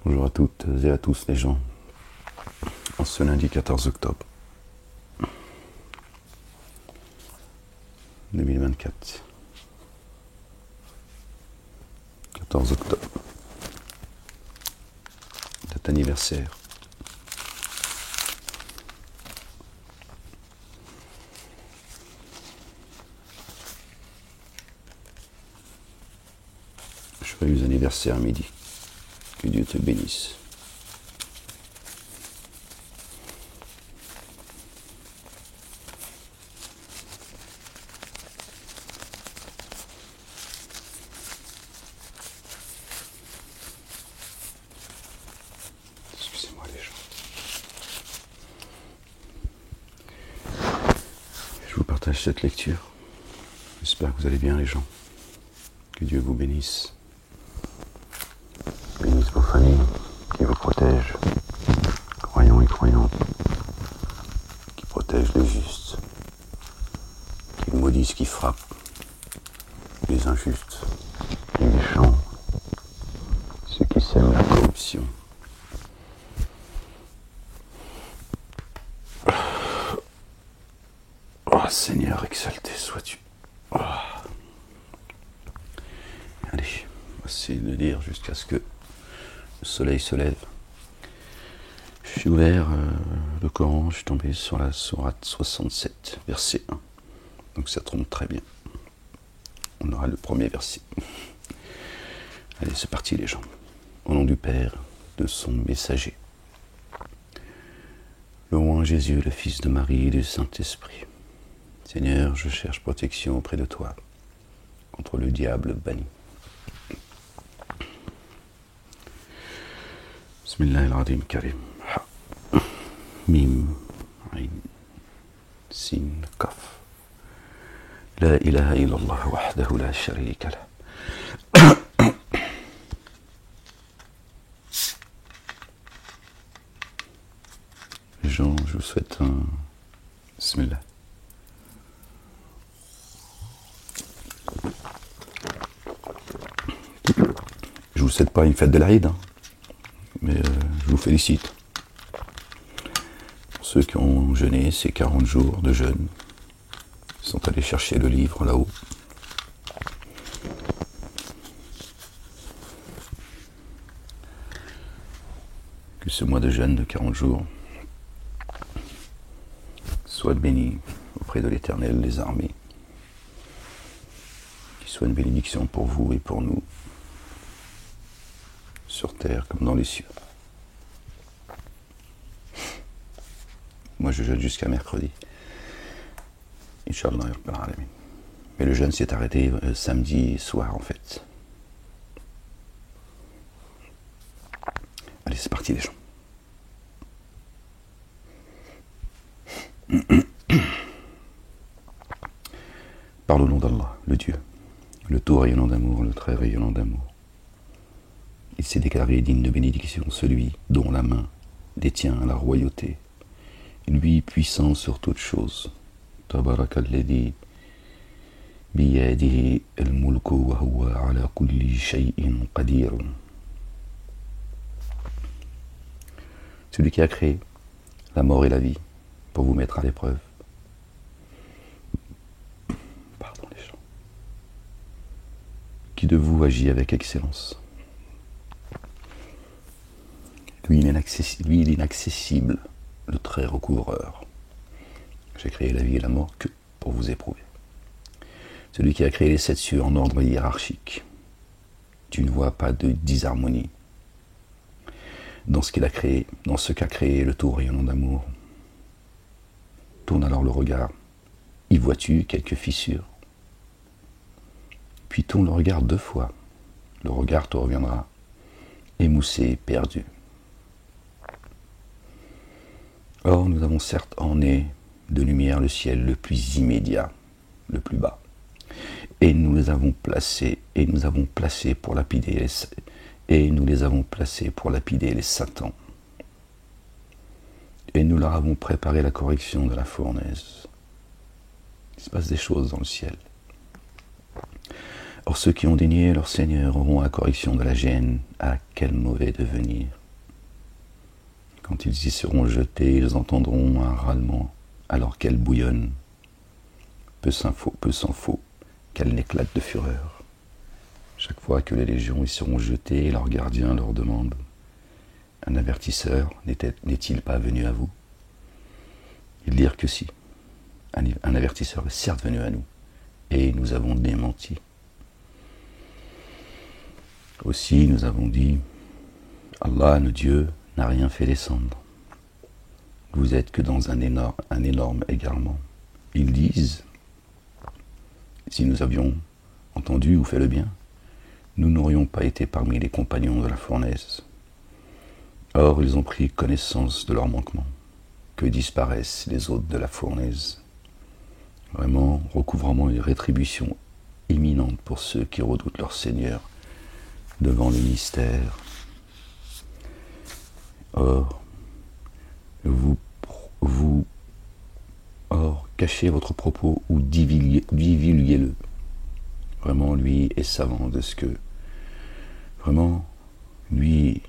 Bonjour à toutes et à tous les gens, en ce lundi 14 octobre 2024. 14 octobre, date anniversaire. Joyeux anniversaire à midi. Que Dieu te bénisse. Excusez-moi les gens. Je vous partage cette lecture. J'espère que vous allez bien les gens. Que Dieu vous bénisse. Bénisse vos familles, qui vous protègent, croyants et croyantes, qui protègent les justes, qui maudissent, qui frappent les injustes, les méchants, ceux qui sèment la corruption. Oh Seigneur, exalté sois-tu. Oh. Allez, on va essayer de lire jusqu'à ce que le soleil se lève. Je suis ouvert le Coran, je suis tombé sur la sourate 67, verset 1. Donc ça tombe très bien. On aura le premier verset. Allez, c'est parti les gens. Au nom du Père, de son messager. Louange Jésus, le Fils de Marie et du Saint-Esprit. Seigneur, je cherche protection auprès de toi, contre le diable banni. Bismillahirrahmanirrahim karim. Mim, Ain, Sin, Kaf. La ilaha illallah wahdahu la sharika lah. Les gens, je vous souhaite un Bismillah. Je vous souhaite pas une fête de l'Aïd, hein, mais je vous félicite. Pour ceux qui ont jeûné ces 40 jours de jeûne, ils sont allés chercher le livre là-haut. Que ce mois de jeûne de 40 jours soit béni auprès de l'Éternel des armées, qu'il soit une bénédiction pour vous et pour nous, sur terre comme dans les cieux. Moi je jeûne jusqu'à mercredi. Inch'Allah. Mais le jeûne s'est arrêté samedi soir en fait. Allez, c'est parti les gens. Par le nom d'Allah, le Dieu, le tout rayonnant d'amour, le très rayonnant d'amour. Il s'est déclaré digne de bénédiction, celui dont la main détient la royauté, lui puissant sur toutes choses. Tabarakalladhi biyadihi al-mulku wa huwa ala kulli shay'in qadir. Celui qui a créé la mort et la vie pour vous mettre à l'épreuve. Pardon les gens. Qui de vous agit avec excellence. Lui, il est inaccessible, le très recouvreur. J'ai créé la vie et la mort que pour vous éprouver. Celui qui a créé les 7 cieux en ordre hiérarchique. Tu ne vois pas de disharmonie dans ce qu'il a créé, dans ce qu'a créé le tout rayonnant d'amour. Tourne alors le regard. Y vois-tu quelques fissures? Puis tourne le regard 2 fois. Le regard te reviendra, émoussé, perdu. Or, nous avons certes orné de lumière le ciel le plus immédiat, le plus bas. Et nous les avons placés, et nous avons placé pour lapider les satans. Et nous leur avons préparé la correction de la fournaise. Il se passe des choses dans le ciel. Or ceux qui ont dénié leur Seigneur auront à correction de la gêne. À quel mauvais devenir! Quand ils y seront jetés, ils entendront un râlement, alors qu'elle bouillonne. Peu s'en faut, qu'elle n'éclate de fureur. Chaque fois que les légions y seront jetées, leurs gardiens leur demandent: un avertisseur n'est-il pas venu à vous? Ils dirent que si. Un avertisseur est certes venu à nous, et nous avons démenti. Aussi nous avons dit: Allah, notre Dieu, n'a rien fait descendre. Vous êtes que dans un énorme égarement. Ils disent: si nous avions entendu ou fait le bien, nous n'aurions pas été parmi les compagnons de la fournaise. Or, ils ont pris connaissance de leur manquement, que disparaissent les hôtes de la fournaise. Vraiment, recouvrement et rétribution imminente pour ceux qui redoutent leur Seigneur devant le mystère. Or, cachez votre propos ou divulguez-le. Vraiment, lui est savant de ce que... Vraiment, lui...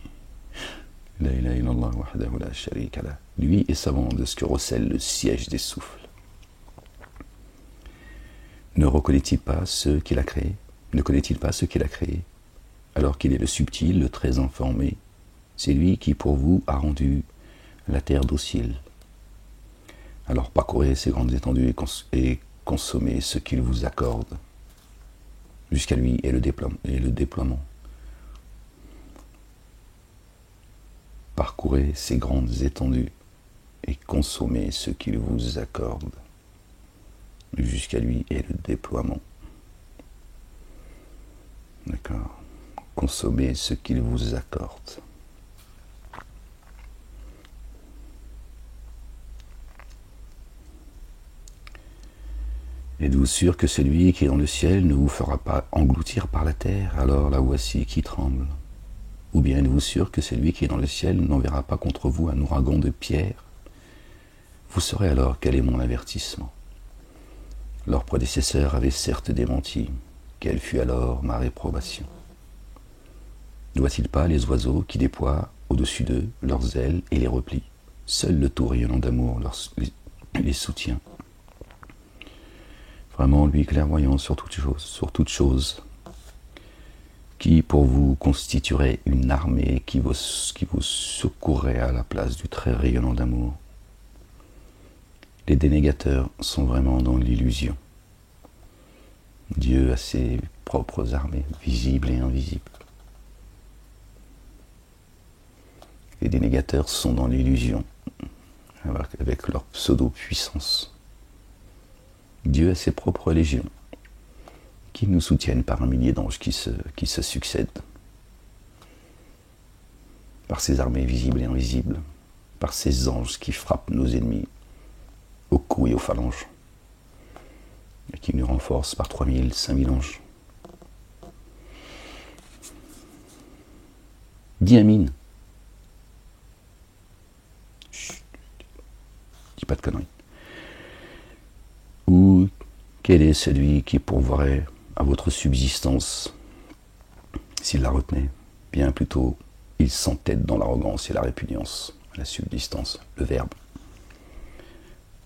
Lui est savant de ce que recèle le siège des souffles. Ne reconnaît-il pas ceux qu'il a créés? Ne connaît-il pas ceux qu'il a créés? Alors qu'il est le subtil, le très informé, c'est lui qui pour vous a rendu la terre docile. Alors parcourez ces grandes étendues et consommez ce qu'il vous accorde. Jusqu'à lui est le déploiement. Parcourez ces grandes étendues et consommez ce qu'il vous accorde. Jusqu'à lui est le déploiement. D'accord. Consommez ce qu'il vous accorde. Êtes-vous sûr que celui qui est dans le ciel ne vous fera pas engloutir par la terre? Alors la voici qui tremble. Ou bien êtes-vous sûr que celui qui est dans le ciel n'enverra pas contre vous un ouragan de pierre? Vous saurez alors quel est mon avertissement. Leurs prédécesseurs avaient certes démenti. Quelle fut alors ma réprobation? Ne voit-il pas les oiseaux qui déploient au-dessus d'eux leurs ailes et les replient? Seul le tout rayonnant d'amour les soutient. Vraiment, lui clairvoyant sur toute chose, qui pour vous constituerait une armée qui vous secourrait à la place du très rayonnant d'amour. Les dénégateurs sont vraiment dans l'illusion. Dieu a ses propres armées, visibles et invisibles. Les dénégateurs sont dans l'illusion, avec leur pseudo-puissance. Dieu a ses propres légions, qui nous soutiennent par un millier d'anges qui se succèdent, par ses armées visibles et invisibles, par ces anges qui frappent nos ennemis au cou et aux phalanges, et qui nous renforcent par 3000, 5000 anges. Dis Amine. Chut, dis pas de conneries. Ou quel est celui qui pourvoirait à votre subsistance s'il la retenait? Bien plutôt, il s'entête dans l'arrogance et la répugnance, la subsistance, le verbe.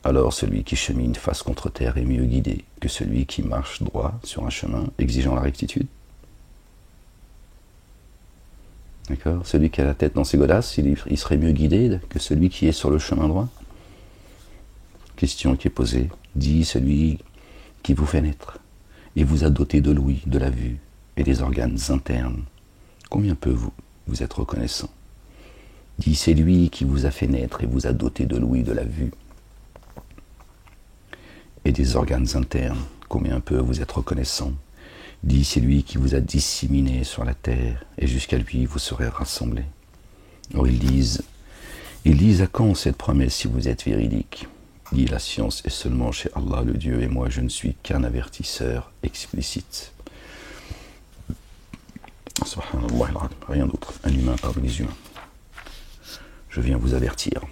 Alors celui qui chemine face contre terre est mieux guidé que celui qui marche droit sur un chemin exigeant la rectitude. D'accord? Celui qui a la tête dans ses godasses, il serait mieux guidé que celui qui est sur le chemin droit? Question qui est posée. Dit celui qui vous fait naître et vous a doté de l'ouïe, de la vue et des organes internes. Combien peut vous êtes reconnaissant? Dit c'est lui qui vous a fait naître et vous a doté de l'ouïe, de la vue et des organes internes. Combien peut vous êtes reconnaissant? Dit c'est lui qui vous a disséminé sur la terre et jusqu'à lui vous serez rassemblés. Or ils disent à quand cette promesse si vous êtes véridique? Dit la science est seulement chez Allah le Dieu et moi je ne suis qu'un avertisseur explicite. Subhanallah, rien d'autre, un humain parmi les humains. Je viens vous avertir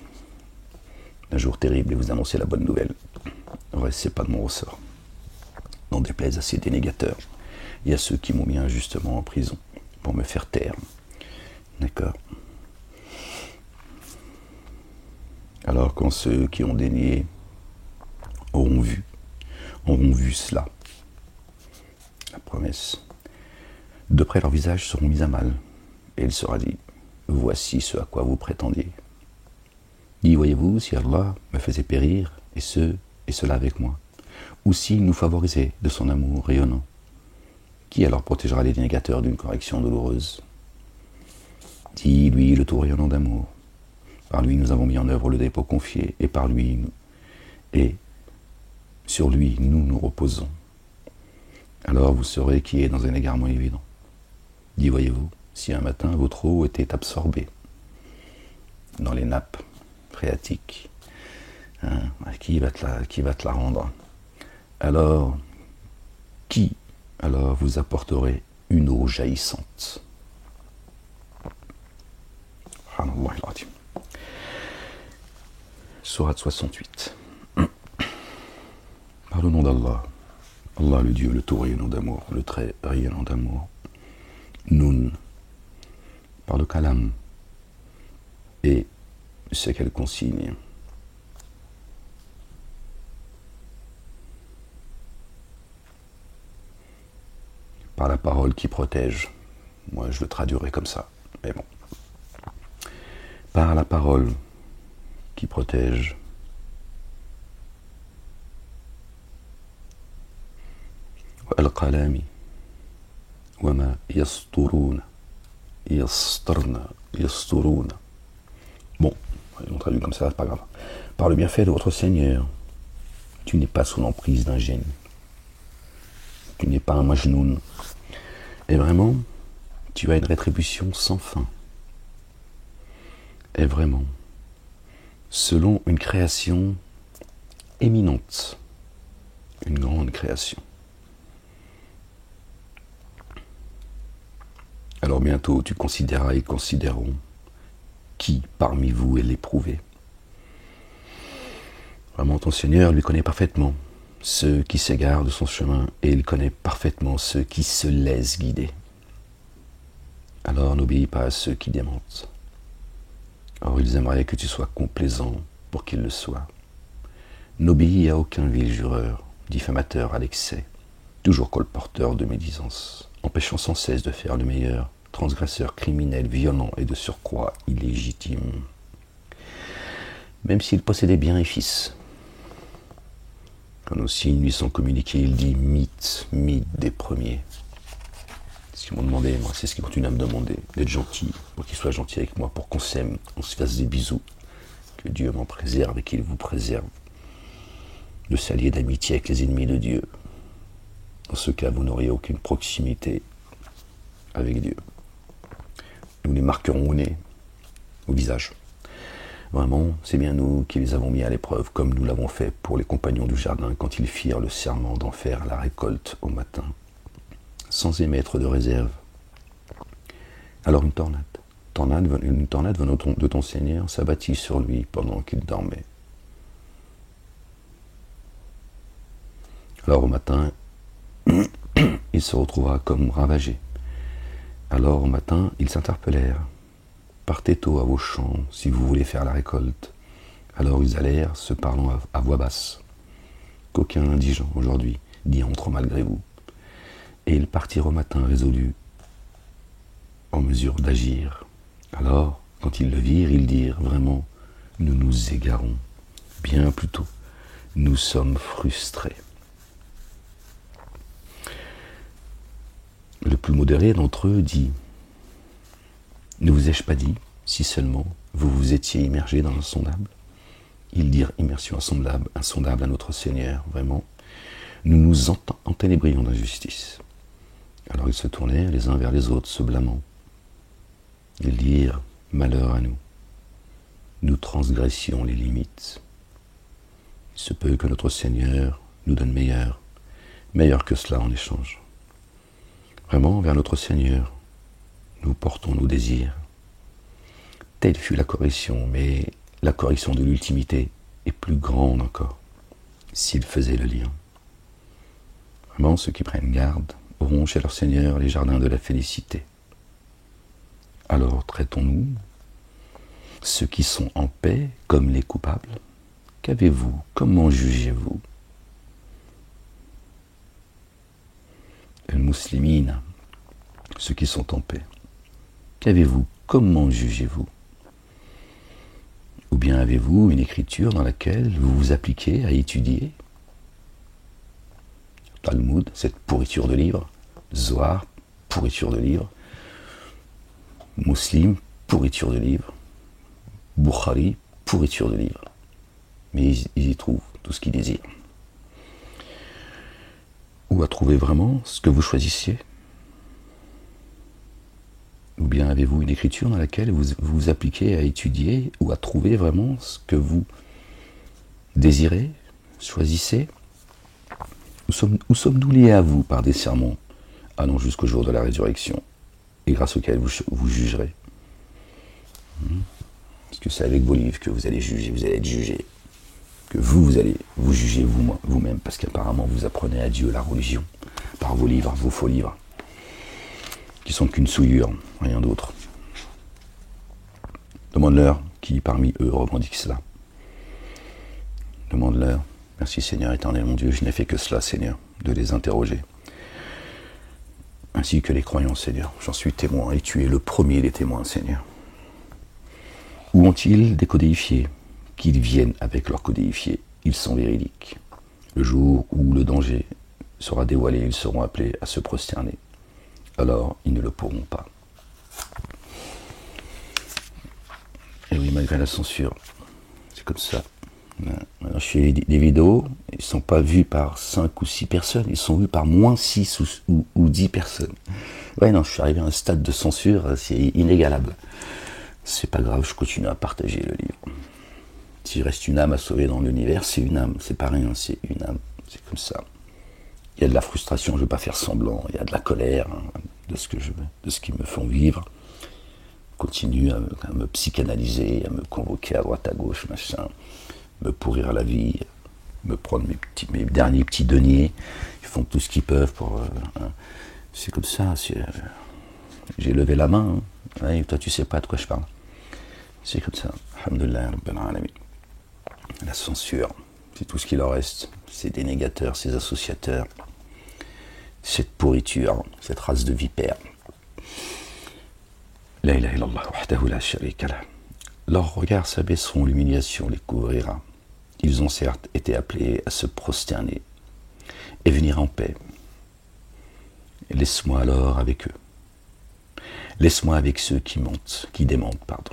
d'un jour terrible et vous annoncer la bonne nouvelle. Le reste c'est pas de mon ressort. N'en déplaise à ces dénégateurs. Il y a ceux qui m'ont mis injustement en prison pour me faire taire. D'accord? Alors quand ceux qui ont dénié auront vu cela, la promesse, de près leurs visages seront mis à mal, et il sera dit, voici ce à quoi vous prétendiez. Dit, voyez-vous, si Allah me faisait périr, et cela avec moi, ou s'il nous favorisait de son amour rayonnant, qui alors protégera les négateurs d'une correction douloureuse? Dit, lui, le tout rayonnant d'amour. Par lui, nous avons mis en œuvre le dépôt confié, et par lui, sur lui, nous reposons. Alors vous saurez qui est dans un égarement évident. Dit, voyez-vous, si un matin votre eau était absorbée dans les nappes phréatiques, qui va te la rendre? Alors, qui alors vous apporterait une eau jaillissante? Sourate 68. Par le nom d'Allah, Allah le Dieu, le tout rayonnant d'amour, le très rayonnant d'amour. Nun, par le kalam, et ce qu'elle consigne. Par la parole qui protège. Moi, je le traduirai comme ça, mais bon. Par la parole qui protège. Al-qalami wa ma yasturuna yasturuna. Bon, on traduit comme ça, c'est pas grave. Par le bienfait de votre Seigneur, tu n'es pas sous l'emprise d'un génie. Tu n'es pas un majnoun. Et vraiment, tu as une rétribution sans fin. Et vraiment, selon une création éminente, une grande création. Alors bientôt, tu considéreras et considéreront qui parmi vous est l'éprouvé. Vraiment, ton Seigneur lui connaît parfaitement ceux qui s'égarent de son chemin, et il connaît parfaitement ceux qui se laissent guider. Alors n'obéis pas à ceux qui démentent. Or ils aimeraient que tu sois complaisant pour qu'ils le soient. N'obéis à aucun vil jureur, diffamateur à l'excès, toujours colporteur de médisance, empêchant sans cesse de faire le meilleur, transgresseur criminel, violent et de surcroît illégitime. Même s'il possédait bien et fils. Quand nos signes lui sont communiqués, il dit mythe des premiers. Ce qu'ils m'ont demandé, moi, c'est ce qu'ils continuent à me demander, d'être gentil, pour qu'ils soient gentils avec moi, pour qu'on s'aime, on se fasse des bisous, que Dieu m'en préserve et qu'il vous préserve de s'allier d'amitié avec les ennemis de Dieu. Dans ce cas, vous n'auriez aucune proximité avec Dieu. Nous les marquerons au nez, au visage. Vraiment, c'est bien nous qui les avons mis à l'épreuve, comme nous l'avons fait pour les compagnons du jardin quand ils firent le serment d'en faire la récolte au matin, sans émettre de réserve. Alors une tornade venant de ton Seigneur s'abattit sur lui pendant qu'il dormait. Alors au matin, il se retrouva comme ravagé. Alors au matin, ils s'interpellèrent. Partez tôt à vos champs si vous voulez faire la récolte. Alors ils allèrent, se parlant à voix basse. Qu'aucun indigent aujourd'hui n'y entre malgré vous. Et ils partirent au matin résolus, en mesure d'agir. Alors, quand ils le virent, ils dirent vraiment, nous nous égarons. Bien plutôt, nous sommes frustrés. Le plus modéré d'entre eux dit, ne vous ai-je pas dit, si seulement vous vous étiez immergé dans l'insondable? Ils dirent immersion insondable à notre Seigneur, vraiment. Nous nous enténébrions d'injustice. Alors ils se tournèrent les uns vers les autres, se blâmant. Ils dirent, malheur à nous. Nous transgressions les limites. Il se peut que notre Seigneur nous donne meilleur que cela en échange. Vraiment, vers notre Seigneur, nous portons nos désirs. Telle fut la correction, mais la correction de l'ultimité est plus grande encore, s'il faisait le lien. Vraiment, ceux qui prennent garde auront chez leur Seigneur les jardins de la félicité. Alors traitons-nous, ceux qui sont en paix, comme les coupables. Qu'avez-vous? Comment jugez-vous? Les muslimines, ceux qui sont en paix. Qu'avez-vous? Comment jugez-vous? Ou bien avez-vous une écriture dans laquelle vous vous appliquez à étudier? Talmud, cette pourriture de livres. Zohar, pourriture de livres. Muslim, pourriture de livres. Bukhari, pourriture de livres. Mais ils y trouvent tout ce qu'ils désirent. Ou à trouver vraiment ce que vous choisissiez? Ou bien avez-vous une écriture dans laquelle vous vous appliquez à étudier ou à trouver vraiment ce que vous désirez, choisissez? Où sommes-nous liés à vous par des serments allant jusqu'au jour de la résurrection et grâce auxquels vous jugerez? Est-ce que c'est avec vos livres que vous allez juger, vous allez être jugé? Que vous allez vous juger vous-même, parce qu'apparemment vous apprenez à Dieu la religion par vos livres, vos faux livres, qui sont qu'une souillure, rien d'autre. Demande-leur qui parmi eux revendique cela. Demande-leur, merci Seigneur éternel mon Dieu, je n'ai fait que cela Seigneur, de les interroger. Ainsi que les croyants Seigneur, j'en suis témoin et tu es le premier des témoins Seigneur. Où ont-ils décodéifié? Qu'ils viennent avec leur codéifié, ils sont véridiques. Le jour où le danger sera dévoilé, ils seront appelés à se prosterner. Alors, ils ne le pourront pas. Et oui, malgré la censure, c'est comme ça. Maintenant, je fais des vidéos, ils ne sont pas vus par 5 ou 6 personnes, ils sont vus par moins 6 ou 10 personnes. Ouais, non, je suis arrivé à un stade de censure, c'est inégalable. C'est pas grave, je continue à partager le livre. S'il reste une âme à sauver dans l'univers, c'est une âme, c'est pas rien, c'est une âme, c'est comme ça. Il y a de la frustration, je ne veux pas faire semblant, il y a de la colère, de ce que je veux, de ce qu'ils me font vivre. Continue à me psychanalyser, à me convoquer à droite à gauche, machin, me pourrir la vie, me prendre mes derniers petits deniers, ils font tout ce qu'ils peuvent pour... c'est comme ça, j'ai levé la main, hein. Ouais, toi tu sais pas de quoi je parle. C'est comme ça, alhamdoulilah, rabbil alamin. La censure, c'est tout ce qui leur reste, ces dénégateurs, ces associateurs, cette pourriture, cette race de vipères. La ilaha illallah wahdahu la sharika lah. Leurs regards s'abaisseront, l'humiliation les couvrira. Ils ont certes été appelés à se prosterner et venir en paix. Laisse-moi alors avec eux. Laisse-moi avec ceux qui démentent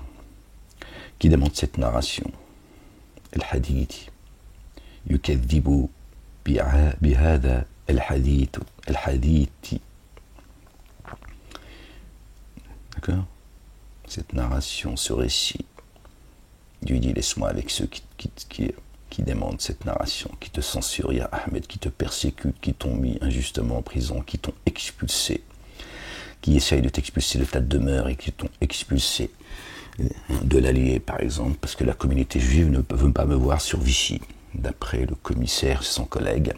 cette narration. الحديث يكذب بهذا الحديث. D'accord? Cette narration, ce récit, Dieu dit laisse-moi avec ceux qui demandent cette narration, qui te censurent, ya Ahmed, qui te persécutent, qui t'ont mis injustement en prison, qui t'ont expulsé, qui essayent de t'expulser de ta demeure et qui t'ont expulsé de l'Allier, par exemple, parce que la communauté juive ne veut pas me voir sur Vichy, d'après le commissaire, son collègue.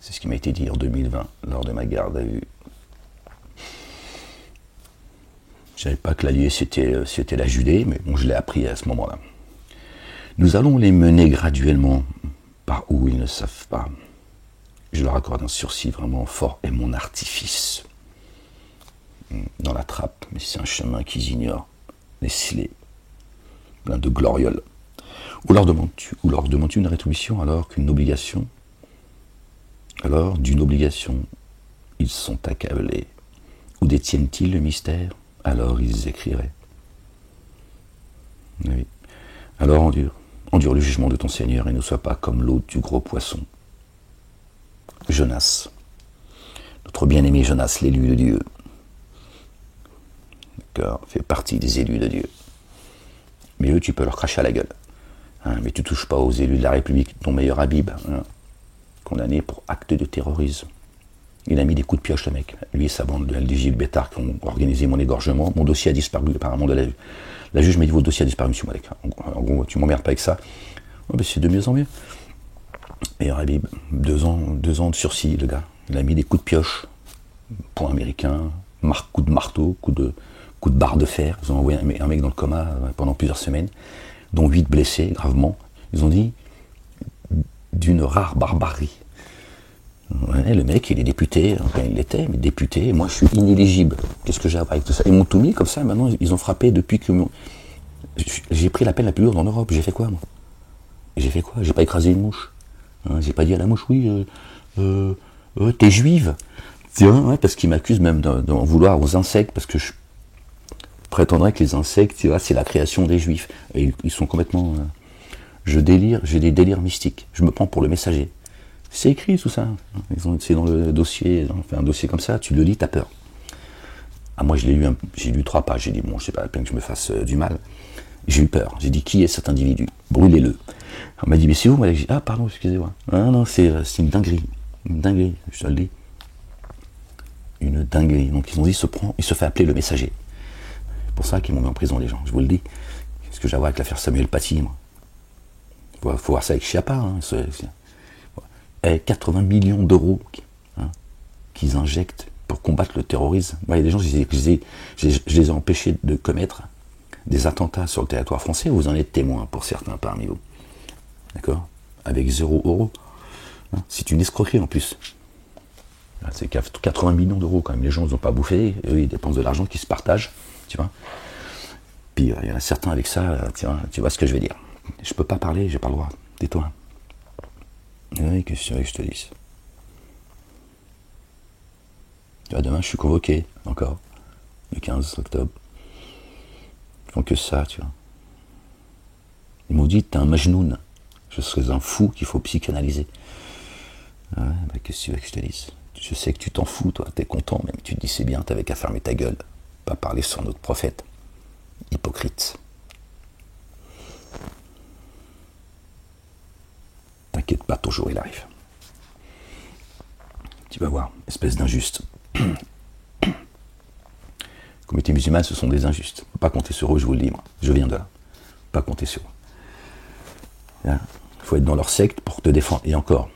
C'est ce qui m'a été dit en 2020, lors de ma garde à vue. Je ne savais pas que l'Allier, c'était la Judée, mais bon, je l'ai appris à ce moment-là. Nous allons les mener graduellement par où ils ne savent pas. Je leur accorde un sursis vraiment fort et mon artifice dans la trappe, mais c'est un chemin qu'ils ignorent. Les scellés, plein de glorioles. Ou leur demandes-tu une rétribution alors qu'une obligation? Alors, d'une obligation, ils sont accablés. Ou détiennent-ils le mystère? Alors ils écriraient. Oui. Alors endure le jugement de ton Seigneur et ne sois pas comme l'hôte du gros poisson. Jonas, notre bien-aimé Jonas, l'élu de Dieu, fait partie des élus de Dieu. Mais eux, tu peux leur cracher à la gueule. Hein, mais tu touches pas aux élus de la République, ton meilleur Habib, hein, condamné pour acte de terrorisme. Il a mis des coups de pioche, le mec. Lui et sa bande de LDJ, le Bétard, qui ont organisé mon égorgement. Mon dossier a disparu, apparemment, de la juge m'a dit, votre dossier a disparu, monsieur Malek. En gros, tu m'emmerdes pas avec ça. Oh, ben, c'est de mieux en mieux. Meilleur Habib, 2 ans de sursis, le gars. Il a mis des coups de pioche Point américain, coup de marteau, coup de barre de fer. Ils ont envoyé un mec dans le coma pendant plusieurs semaines, dont 8 blessés gravement. Ils ont dit d'une rare barbarie. Ouais, le mec, il est député, enfin il l'était, mais député, moi je suis inéligible. Qu'est-ce que j'ai à voir avec tout ça? Ils m'ont tout mis comme ça, maintenant ils ont frappé depuis que... J'ai pris la peine la plus lourde en Europe, j'ai fait quoi moi? J'ai fait quoi? J'ai pas écrasé une mouche. Hein, j'ai pas dit à la mouche, oui, t'es juive. Tiens, ouais, parce qu'ils m'accusent même d'en vouloir aux insectes, parce que je prétendrais que les insectes, tu vois, c'est la création des juifs. Et ils sont complètement... je délire, j'ai des délires mystiques. Je me prends pour le messager. C'est écrit tout ça. C'est dans le dossier, on fait un dossier comme ça, tu le lis, t'as peur. Ah, moi, j'ai lu 3 pages, j'ai dit, bon, c'est pas la peine que je me fasse du mal. J'ai eu peur. J'ai dit, qui est cet individu? Brûlez-le. On m'a dit, mais c'est vous? Moi, j'ai dit, ah, pardon, excusez-moi. Ah, non, c'est une dinguerie. Une dinguerie, je te le dis. Une dinguerie. Donc, ils ont dit, il se fait appeler le messager. C'est pour ça qu'ils m'ont mis en prison, les gens, je vous le dis. Qu'est-ce que j'ai à voir avec l'affaire Samuel Paty, moi? Faut voir ça avec Chiappa, hein. 80 millions d'euros qu'ils injectent pour combattre le terrorisme. Il y a des gens, je les ai empêchés de commettre des attentats sur le territoire français. Vous en êtes témoins pour certains parmi vous. D'accord? Avec 0 euros. C'est une escroquerie en plus. C'est 80 millions d'euros quand même. Les gens ils n'ont pas bouffé. Eux, ils dépensent de l'argent qui se partagent. Tu vois? Puis il y en a certains avec ça, tu vois ce que je vais dire. Je peux pas parler, j'ai pas le droit. Tais-toi. Oui, qu'est-ce que tu veux que je te dise? Tu vois, demain, je suis convoqué, encore, le 15 octobre. Ils font que ça, tu vois. Ils m'ont dit, t'es un majnoun. Je serais un fou qu'il faut psychanalyser. Ouais, bah, qu'est-ce que tu veux que je te dise? Je sais que tu t'en fous, toi, t'es content, même tu te dis, c'est bien, t'avais qu'à fermer ta gueule. Pas parler sur notre prophète. Hypocrite. T'inquiète pas, ton jour il arrive. Tu vas voir, espèce d'injuste. Communauté musulmane, ce sont des injustes. Faut pas compter sur eux, je vous le dis, moi. Je viens de là. Pas compter sur eux. Il faut être dans leur secte pour te défendre. Et encore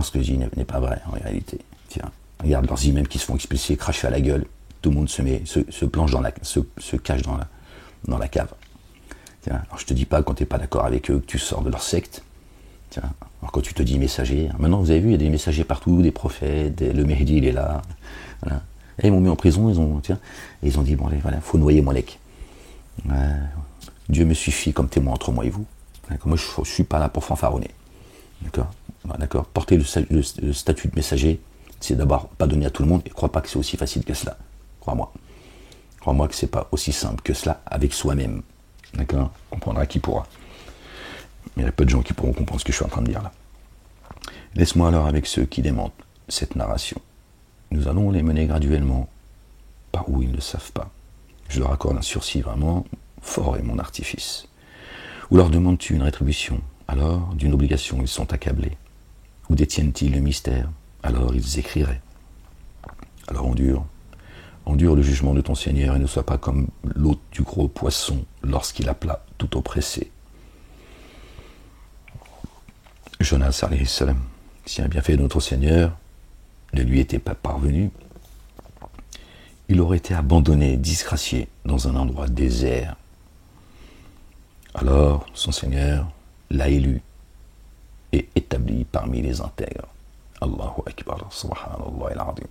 ce que je dis n'est pas vrai, en réalité. Tiens, regarde leurs imams qui se font expulser, cracher à la gueule. Tout le monde se plonge se cache dans la cave. Tiens, alors je te dis pas quand t'es pas d'accord avec eux que tu sors de leur secte. Tiens, alors quand tu te dis messager, maintenant vous avez vu, il y a des messagers partout, des prophètes, le Mehdi il est là. Voilà. Et ils m'ont mis en prison, ils ont dit, bon allez, voilà, faut noyer Molek. Dieu me suffit comme témoin entre moi et vous. Moi je suis pas là pour fanfaronner. D'accord? D'accord. Porter le statut de messager, c'est d'abord pas donné à tout le monde, et crois pas que c'est aussi facile que cela. Crois-moi. Crois-moi que c'est pas aussi simple que cela avec soi-même. D'accord? Comprendra qui pourra. Il y a peu de gens qui pourront comprendre ce que je suis en train de dire là. Laisse-moi alors avec ceux qui démentent cette narration. Nous allons les mener graduellement par où ils ne savent pas. Je leur accorde un sursis vraiment fort et mon artifice. Ou leur demandes-tu une rétribution? Alors, d'une obligation, ils sont accablés. Ou détiennent-ils le mystère? Alors, ils écriraient. Alors, endure le jugement de ton Seigneur et ne sois pas comme l'hôte du gros poisson lorsqu'il appela tout oppressé. Jonas, alayhi salam, si un bienfait de notre Seigneur ne lui était pas parvenu, il aurait été abandonné, disgracié, dans un endroit désert. Alors, son Seigneur l'a élu et établi parmi les intègres. Allahu Akbar, subhanallah al-azim.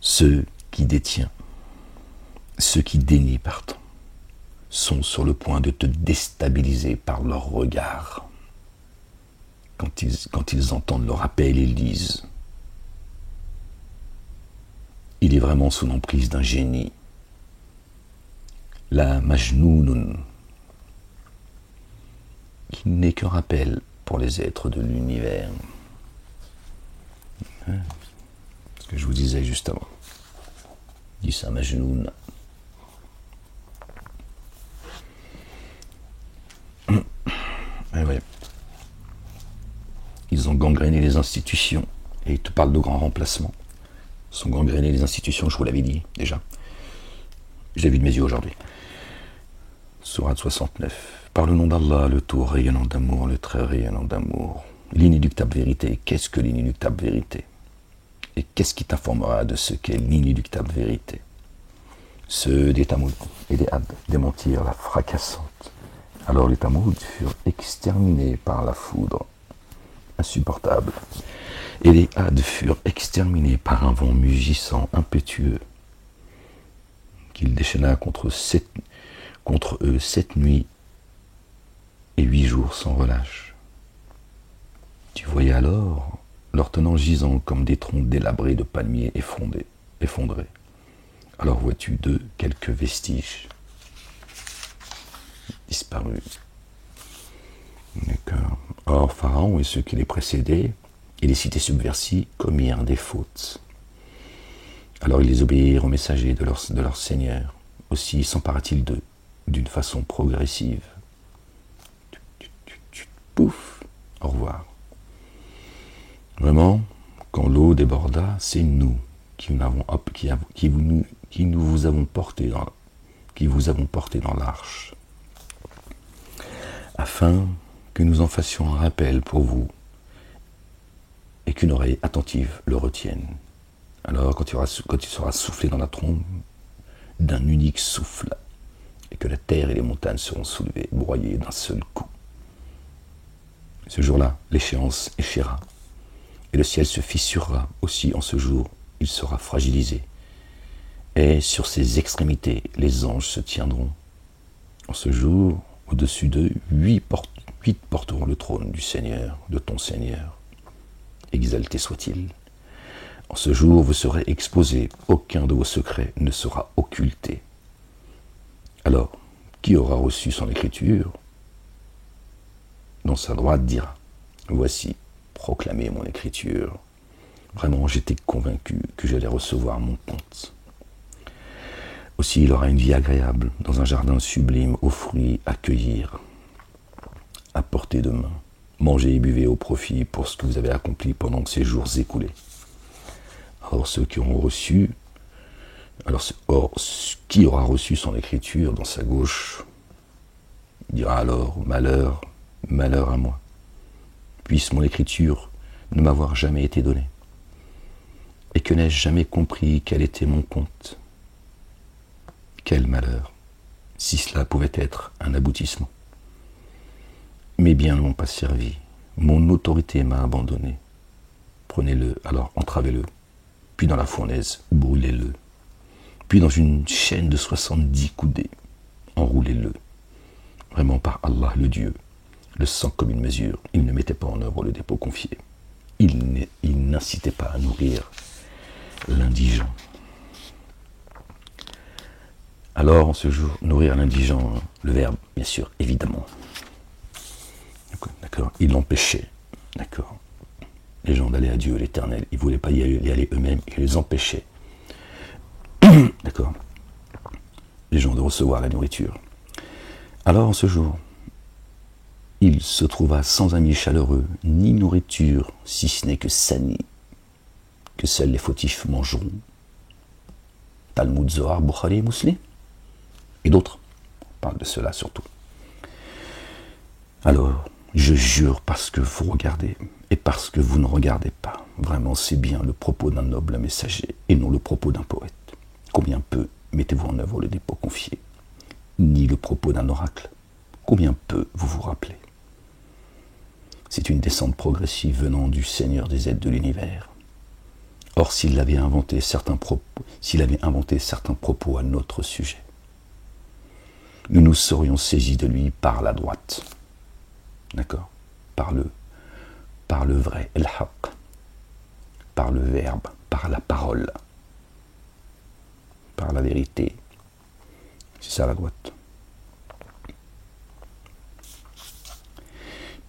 Ceux qui détiennent, ceux qui dénient, pardon, sont sur le point de te déstabiliser par leur regard. Quand ils entendent leur appel, ils disent « Il est vraiment sous l'emprise d'un génie. La Majnoun, qui n'est qu'un rappel pour les êtres de l'univers. » Ce que je vous disais juste avant. Dit ça, Majnoun. Et ouais. Ils ont gangréné les institutions. Et ils te parlent de grands remplacements. Ils ont gangréné les institutions, je vous l'avais dit déjà. Je l'ai vu de mes yeux aujourd'hui. Sourate 69. Par le nom d'Allah, le tout rayonnant d'amour, le très rayonnant d'amour. L'inéluctable vérité. Qu'est-ce que l'inéluctable vérité? Et qu'est-ce qui t'informera de ce qu'est l'inéluctable vérité? Ceux des Tamoud et des Had démentirent la fracassante. Alors les Tamoud furent exterminés par la foudre insupportable, et les Had furent exterminés par un vent mugissant, impétueux, qu'il déchaîna contre eux 7 nuits et 8 jours sans relâche. Tu voyais alors leurs tenants gisant comme des troncs délabrés de palmiers effondrés. Alors vois-tu d'eux quelques vestiges disparus. D'accord. Or, Pharaon et ceux qui les précédaient, et les cités subversies, commirent des fautes. Alors ils les obéirent aux messagers de leur Seigneur. Aussi s'empara-t-il d'eux d'une façon progressive. Pouf, au revoir. Vraiment, quand l'eau déborda, c'est nous qui vous avons porté dans l'arche, afin que nous en fassions un rappel pour vous, et qu'une oreille attentive le retienne. Alors, quand tu seras soufflé dans la trompe d'un unique souffle, et que la terre et les montagnes seront soulevées, broyées d'un seul coup. Ce jour-là, l'échéance échira, et le ciel se fissurera aussi en ce jour, il sera fragilisé. Et sur ses extrémités, les anges se tiendront. En ce jour, au-dessus d'eux, 8 porteront le trône du Seigneur, de ton Seigneur. Exalté soit-il. En ce jour, vous serez exposés, aucun de vos secrets ne sera occulté. Alors, qui aura reçu son écriture, dans sa droite dira, voici, proclamez mon écriture. Vraiment, j'étais convaincu que j'allais recevoir mon compte. Aussi, il aura une vie agréable, dans un jardin sublime, aux fruits à cueillir, à portée de main. Mangez et buvez au profit pour ce que vous avez accompli pendant ces jours écoulés. Or, ceux qui auront reçu, qui aura reçu son écriture dans sa gauche, dira alors, malheur, malheur à moi. Puisse mon écriture ne m'avoir jamais été donnée, et que n'ai-je jamais compris quel était mon compte. Quel malheur, si cela pouvait être un aboutissement. Mes biens ne m'ont pas servi, mon autorité m'a abandonné. Prenez-le, alors entravez-le, puis dans la fournaise, brûlez-le, puis dans une chaîne de 70 coudées, enroulez-le. Vraiment par Allah le Dieu, le sang comme une mesure, il ne mettait pas en œuvre le dépôt confié. Il n'incitait pas à nourrir l'indigent. Alors, en ce jour, nourrir l'indigent, le verbe, bien sûr, évidemment. D'accord. Il l'empêchait, d'accord, les gens d'aller à Dieu, l'Éternel. Ils ne voulaient pas y aller eux-mêmes, il les empêchait. D'accord. Les gens de recevoir la nourriture. Alors, en ce jour, il se trouva sans ami chaleureux, ni nourriture, si ce n'est que sani, que seuls les fautifs mangeront. Talmud, Zohar, Bukhari et Muslim, et d'autres. On parle de cela surtout. Alors, je jure parce que vous regardez, et parce que vous ne regardez pas. Vraiment, c'est bien le propos d'un noble messager, et non le propos d'un poète. Combien peu mettez-vous en œuvre le dépôt confié, ni le propos d'un oracle. Combien peu vous vous rappelez. C'est une descente progressive venant du Seigneur des aides de l'univers. Or, s'il avait inventé certains propos à notre sujet, nous nous serions saisis de lui par la droite. D'accord, par le vrai, el-haq, par le verbe, par la parole, par la vérité. C'est ça la droite.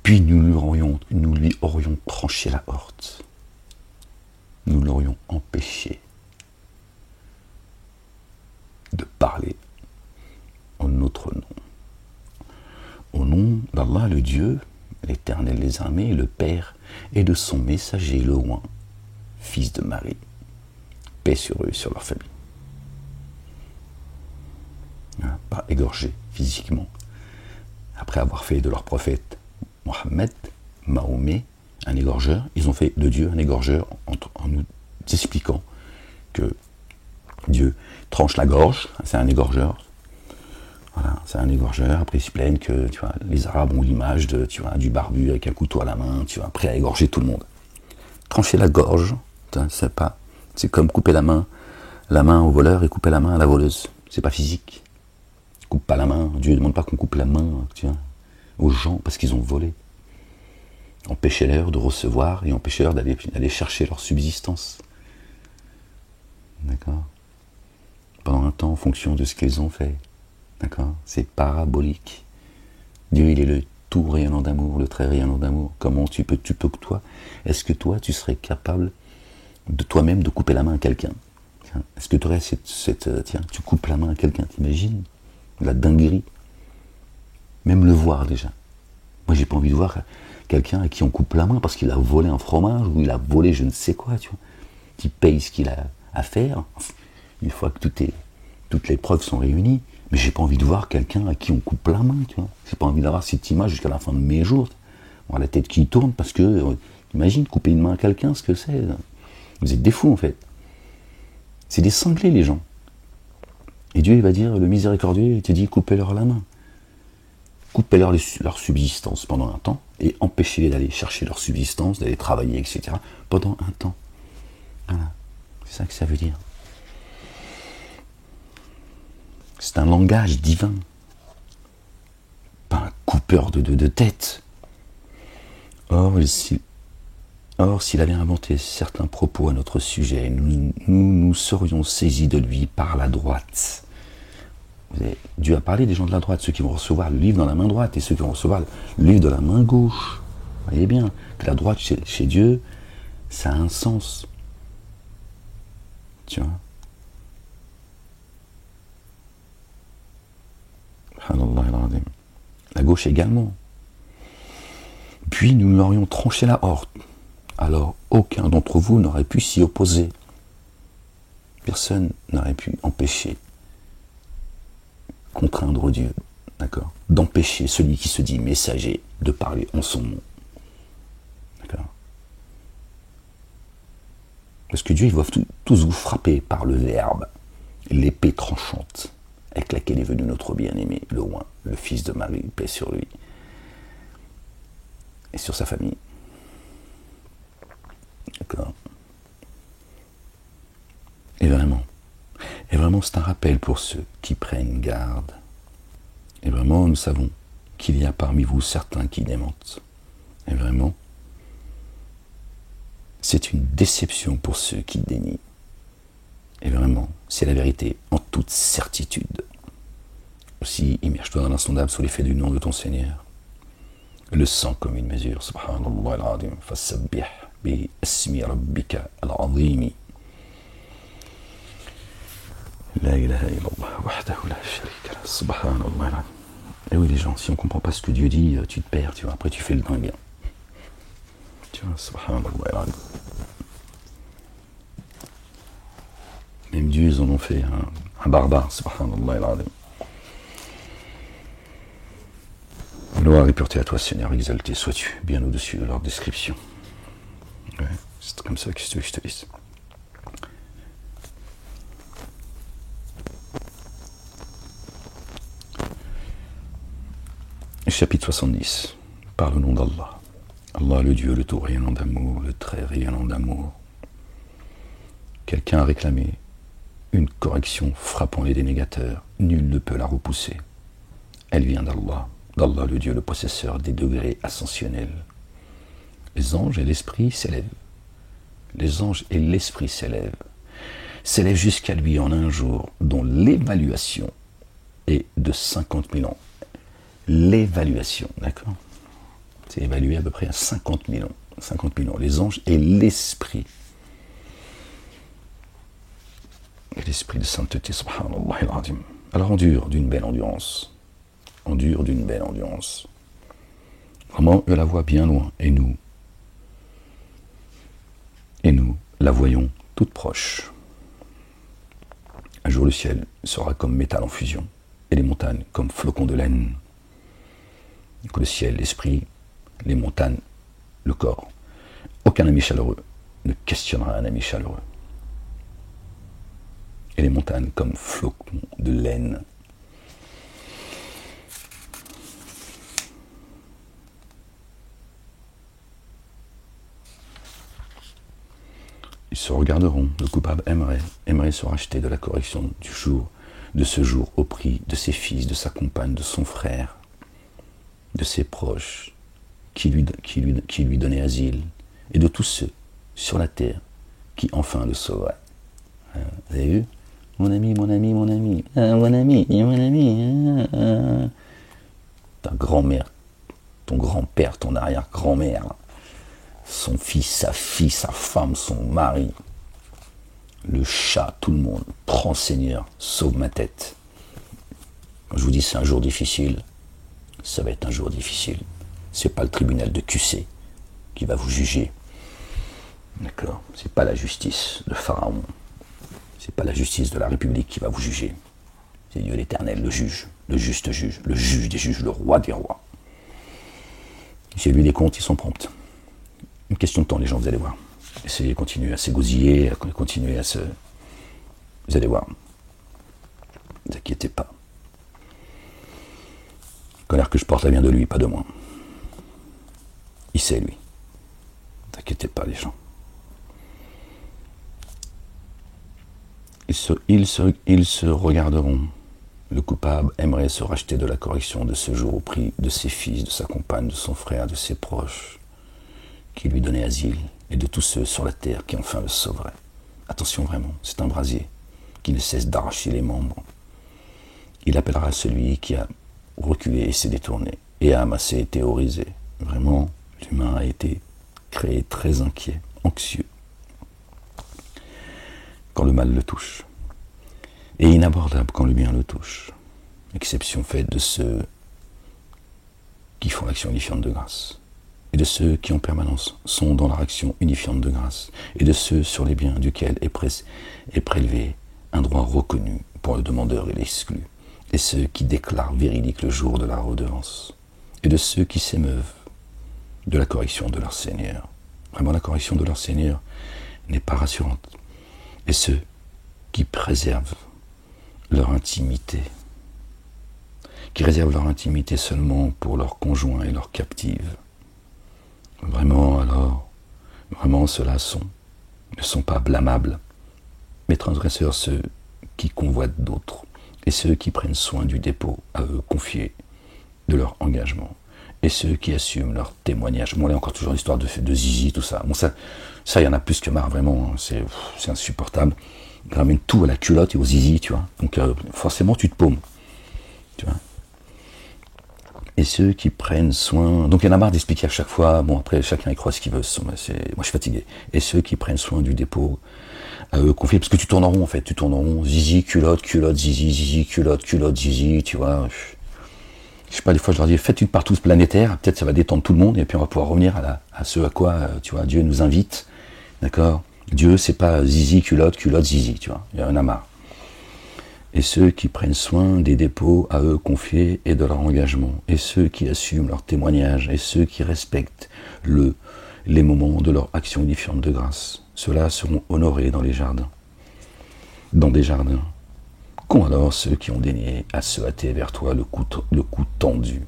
Puis nous lui aurions tranché la horte. Nous l'aurions empêché de parler en notre nom. Au nom d'Allah le Dieu, l'Éternel des armées, le Père, et de son messager le Roi, fils de Marie. Paix sur eux et sur leur famille. Pas égorgés physiquement, après avoir fait de leur prophète Mohammed, Mahomet, un égorgeur, ils ont fait de Dieu un égorgeur expliquant que Dieu tranche la gorge, c'est un égorgeur. Voilà, c'est un égorgeur. Après, ils se plaignent que, tu vois, les Arabes ont l'image de, tu vois, du barbu avec un couteau à la main, tu vois, prêt à égorger tout le monde. Trancher la gorge, c'est comme couper la main au voleur et couper la main à la voleuse. C'est pas physique. Coupe pas la main. Dieu ne demande pas qu'on coupe la main, tu vois, aux gens parce qu'ils ont volé. Empêchez-leur de recevoir et empêchez-leur d'aller chercher leur subsistance. D'accord? Pendant un temps, en fonction de ce qu'ils ont fait. D'accord? C'est parabolique. Dieu, il est le tout rayonnant d'amour, le très rayonnant d'amour. Comment tu peux que toi, est-ce que toi, tu serais capable de toi-même de couper la main à quelqu'un? Est-ce que tu aurais tiens, tu coupes la main à quelqu'un, t'imagines? La dinguerie. Même le voir déjà. Moi, j'ai pas envie de voir quelqu'un à qui on coupe la main parce qu'il a volé un fromage ou il a volé je ne sais quoi, tu vois. Qui paye ce qu'il a à faire. Une fois que toutes les preuves sont réunies, mais j'ai pas envie de voir quelqu'un à qui on coupe la main, tu vois. J'ai pas envie d'avoir cette image jusqu'à la fin de mes jours. On a la tête qui tourne parce que, imagine, couper une main à quelqu'un, ce que c'est. Vous êtes des fous, en fait. C'est des cinglés, les gens. Et Dieu, il va dire, le miséricordieux, il te dit, coupez-leur la main. Coupez-leur leur subsistance pendant un temps et empêchez-les d'aller chercher leur subsistance, d'aller travailler, etc. pendant un temps. Voilà. C'est ça que ça veut dire. C'est un langage divin. Pas un coupeur de tête. Or, s'il avait inventé certains propos à notre sujet, nous serions saisis de lui par la droite. Dieu a parlé des gens de la droite, ceux qui vont recevoir le livre dans la main droite et ceux qui vont recevoir le livre de la main gauche. Vous voyez bien que la droite chez Dieu, ça a un sens. Tu vois? La gauche également. Puis nous l'aurions tranché la horte. Alors aucun d'entre vous n'aurait pu s'y opposer. Personne n'aurait pu empêcher, contraindre Dieu, d'accord, d'empêcher celui qui se dit messager de parler en son nom. D'accord? Parce que Dieu, il va tous vous frapper par le verbe, l'épée tranchante, avec laquelle est venu notre bien-aimé, le roi, le fils de Marie, paix sur lui, et sur sa famille. D'accord? Et vraiment, c'est un rappel pour ceux qui prennent garde. Et vraiment, nous savons qu'il y a parmi vous certains qui démentent. Et vraiment, c'est une déception pour ceux qui dénient. Et vraiment, c'est la vérité en toute certitude. Aussi, immerge-toi dans l'insondable sous l'effet du nom de ton Seigneur. Le sang comme une mesure. Subhanallah al-azim. Fasabbih bi ismi rabbika al-azimi. La ilaha illallah wahdahu la sharika la. Subhanallah al-azim. Et oui, les gens, si on ne comprend pas ce que Dieu dit, tu te perds, tu vois. Après, tu fais le dingue. Tu vois, subhanallah al-azim. Même Dieu, ils en ont fait un barbare, subhanallah al-azim. Gloire et pureté à toi, Seigneur, exalté sois-tu, bien au-dessus de leur description. Ouais, c'est comme ça que je te dise. Chapitre 70. Par le nom d'Allah. Allah, le Dieu, le tout rayonnant d'amour, le très rayonnant d'amour. Quelqu'un a réclamé une correction frappant les dénégateurs. Nul ne peut la repousser. Elle vient d'Allah. D'Allah, le Dieu, le possesseur des degrés ascensionnels. Les anges et l'esprit s'élèvent. Les anges et l'esprit s'élèvent jusqu'à lui en un jour, dont l'évaluation est de 50 000 ans. L'évaluation, d'accord? C'est évalué à peu près à 50 000 ans. 50 000 ans. Les anges et l'esprit. Et l'esprit de sainteté, subhanallah al-azim. Alors endure d'une belle endurance. Endure d'une belle endurance. Vraiment, eux la voient bien loin. Et nous, la voyons toute proche. Un jour, le ciel sera comme métal en fusion, et les montagnes comme flocons de laine. Donc, le ciel, l'esprit, les montagnes, le corps. Aucun ami chaleureux ne questionnera un ami chaleureux. et les montagnes comme flocons de laine. Ils se regarderont, le coupable aimerait se racheter de la correction de ce jour au prix de ses fils, de sa compagne, de son frère, de ses proches, qui lui donnaient asile, et de tous ceux sur la terre qui enfin le sauveraient. Vous avez vu? Mon ami, mon ami, mon ami, mon ami, mon ami. Ta grand-mère, ton grand-père, ton arrière-grand-mère, son fils, sa fille, sa femme, son mari, le chat, tout le monde. Prends Seigneur, sauve ma tête. Je vous dis, c'est un jour difficile. Ça va être un jour difficile. C'est pas le tribunal de QC qui va vous juger. D'accord? C'est pas la justice de Pharaon. C'est pas la justice de la République qui va vous juger. C'est Dieu l'Éternel, le juge, le juste juge, le juge des juges, le roi des rois. J'ai lu des comptes, ils sont prompts. Une question de temps, les gens, vous allez voir. Essayez de continuer à s'égosiller, à continuer à se... Vous allez voir. Ne vous inquiétez pas. La colère que je porte, elle vient de lui, pas de moi. Il sait, lui. Ne vous inquiétez pas, les gens. Ils se regarderont. Le coupable aimerait se racheter de la correction de ce jour au prix de ses fils, de sa compagne, de son frère, de ses proches, qui lui donnaient asile, et de tous ceux sur la terre qui enfin le sauveraient. Attention vraiment, c'est un brasier qui ne cesse d'arracher les membres. Il appellera celui qui a reculé et s'est détourné, et a amassé et théorisé. Vraiment, l'humain a été créé très inquiet, anxieux, quand le mal le touche, et inabordable quand le bien le touche. Exception faite de ceux qui font l'action unifiante de grâce, et de ceux qui en permanence sont dans leur action unifiante de grâce, et de ceux sur les biens duquel est prélevé un droit reconnu pour le demandeur et l'exclu, et ceux qui déclarent véridique le jour de la redevance, et de ceux qui s'émeuvent de la correction de leur Seigneur. Vraiment, la correction de leur Seigneur n'est pas rassurante. Et ceux qui préservent leur intimité, qui réservent leur intimité seulement pour leurs conjoints et leurs captives. Vraiment, alors, vraiment, ceux-là ne sont pas blâmables, mais transgresseurs ceux qui convoitent d'autres, et ceux qui prennent soin du dépôt à eux confié de leur engagement, et ceux qui assument leur témoignage. Bon, là, encore toujours l'histoire de Zizi, tout ça. Bon, ça, il y en a plus que marre, vraiment, c'est insupportable. Ils ramènent tout à la culotte et au zizi, tu vois. Donc, forcément, tu te paumes, tu vois. Et ceux qui prennent soin... Donc, il y en a marre d'expliquer à chaque fois. Bon, après, chacun y croit ce qu'il veut. Moi, je suis fatigué. Et ceux qui prennent soin du dépôt à eux confié, parce que tu tournes en rond, en fait. Tu tournes en rond. Zizi, culotte, zizi, zizi, culotte, zizi, tu vois. Je sais pas, des fois, je leur dis, faites une partouze planétaire. Peut-être ça va détendre tout le monde. Et puis, on va pouvoir revenir à ce à quoi, tu vois, Dieu nous invite. D'accord? Dieu, c'est pas zizi, culotte, zizi, tu vois. Il y en a marre. Et ceux qui prennent soin des dépôts à eux confiés et de leur engagement, et ceux qui assument leur témoignage, et ceux qui respectent les moments de leur action unifiante de grâce, ceux-là seront honorés dans les jardins. Dans des jardins. Qu'ont alors ceux qui ont daigné à se hâter vers toi le cou tendu,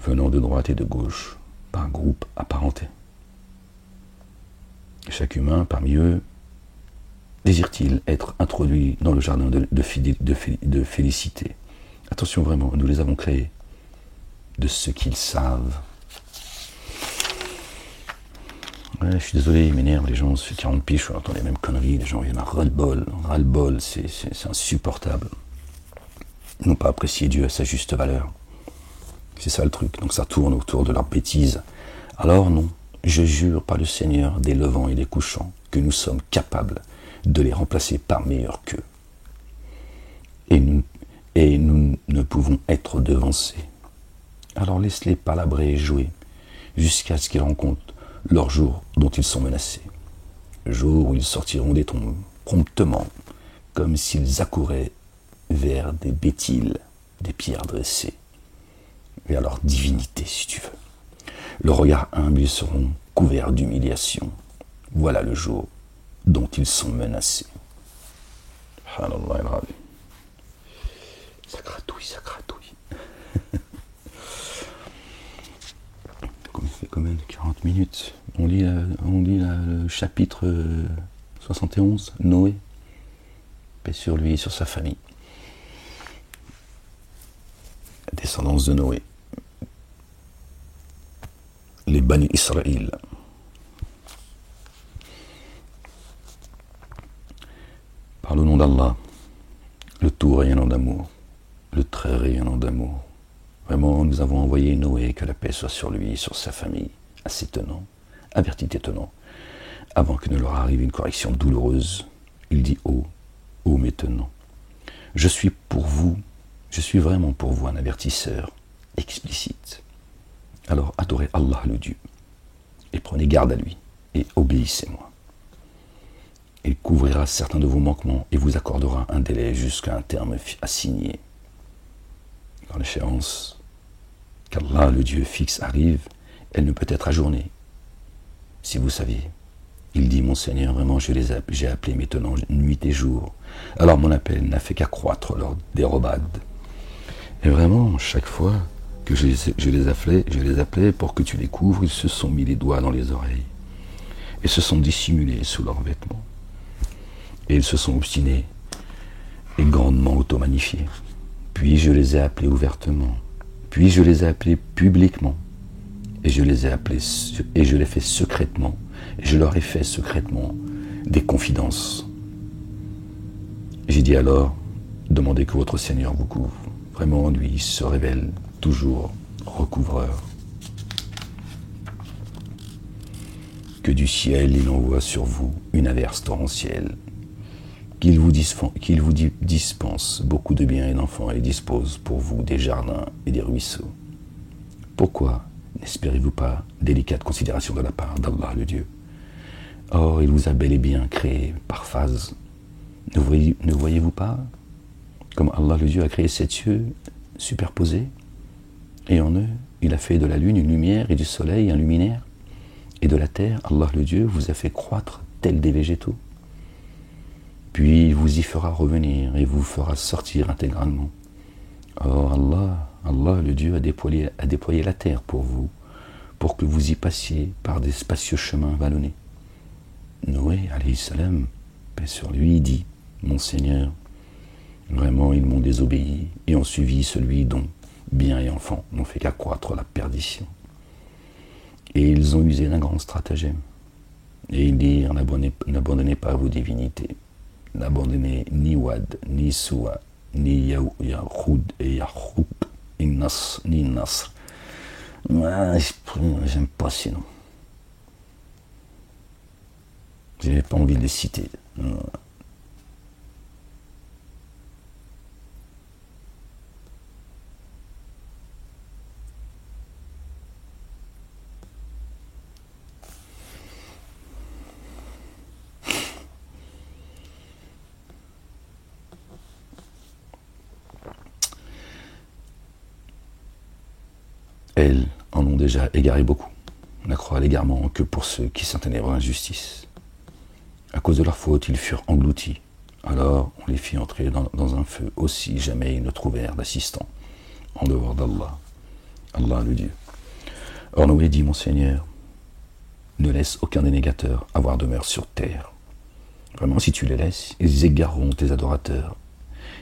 venant de droite et de gauche, par groupe apparenté. Chaque humain parmi eux désire-t-il être introduit dans le jardin de félicité. Attention vraiment, nous les avons créés de ce qu'ils savent. Ouais, je suis désolé, ils m'énervent, les gens, ça fait 40 piges, on entend les mêmes conneries, les gens viennent à ras-le-bol, c'est insupportable. Ils n'ont pas apprécié Dieu à sa juste valeur. C'est ça le truc, donc ça tourne autour de leurs bêtises. Alors non, je jure par le Seigneur des levants et des couchants que nous sommes capables de les remplacer par meilleurs qu'eux. Et nous ne pouvons être devancés. Alors laisse-les palabrer et jouer, jusqu'à ce qu'ils rencontrent leur jour dont ils sont menacés. Le jour où ils sortiront des tombes promptement, comme s'ils accouraient vers des bétiles, des pierres dressées, vers leur divinité, si tu veux. Le regard humble, ils seront couverts d'humiliation. Voilà le jour dont ils sont menacés. Subhanallah al-Azim. Ça gratouille, ça gratouille. Ça fait combien de 40 minutes? On lit le chapitre 71, Noé. Paix sur lui et sur sa famille. La descendance de Noé. Les Bani Israël. Par le nom d'Allah, le tout rayonnant d'amour, le très rayonnant d'amour. Vraiment, nous avons envoyé Noé, que la paix soit sur lui et sur sa famille, assez tenant, avertit et tenant. Avant que ne leur arrive une correction douloureuse, il dit ô mes tenants, je suis vraiment pour vous un avertisseur explicite. Alors adorez Allah le Dieu, et prenez garde à lui, et obéissez-moi. Il couvrira certains de vos manquements et vous accordera un délai jusqu'à un terme assigné. Quand l'échéance qu'Allah le Dieu fixe arrive, elle ne peut être ajournée. Si vous saviez, il dit, mon Seigneur, vraiment j'ai appelé mes tenants nuit et jour. Alors mon appel n'a fait qu'accroître leur dérobade. Et vraiment, chaque fois que je les appelais pour que tu les couvres, ils se sont mis les doigts dans les oreilles et se sont dissimulés sous leurs vêtements. Et ils se sont obstinés et grandement auto-magnifiés. Puis je les ai appelés ouvertement, puis je les ai appelés publiquement, et je les fait secrètement, et je leur ai fait secrètement des confidences. J'ai dit alors, demandez que votre Seigneur vous couvre. Vraiment, lui se révèle toujours recouvreur. Que du ciel il envoie sur vous une averse torrentielle, qu'il vous dispense beaucoup de biens et d'enfants et dispose pour vous des jardins et des ruisseaux. Pourquoi n'espérez-vous pas délicate considération de la part d'Allah le Dieu? Or, il vous a bel et bien créé par phase. Ne voyez-vous pas comme Allah le Dieu a créé 7 cieux superposés, et en eux, il a fait de la lune une lumière et du soleil un luminaire, et de la terre, Allah le Dieu vous a fait croître tels des végétaux. Puis il vous y fera revenir et vous fera sortir intégralement. Or Allah le Dieu a déployé la terre pour vous, pour que vous y passiez par des spacieux chemins vallonnés. Noé, alayhi salam, paix sur lui, dit, mon Seigneur, vraiment ils m'ont désobéi et ont suivi celui dont biens et enfants n'ont fait qu'accroître la perdition. Et ils ont usé d'un grand stratagème. Et ils dirent, n'abandonnez pas vos divinités. N'abandonnez ni Wad, ni Suwa, ni Yahoud et Yahoub, ni Nasr. J'aime pas ces noms. J'ai pas envie de les citer. Elles en ont déjà égaré beaucoup. On n'accroît l'égarement que pour ceux qui s'enténèbrent l'injustice. À cause de leur faute, ils furent engloutis. Alors on les fit entrer dans un feu aussi jamais ils ne trouvèrent d'assistant en dehors d'Allah, Allah le Dieu. Or Noé dit, mon Seigneur, ne laisse aucun des négateurs avoir demeure sur terre. Vraiment, si tu les laisses, ils égareront tes adorateurs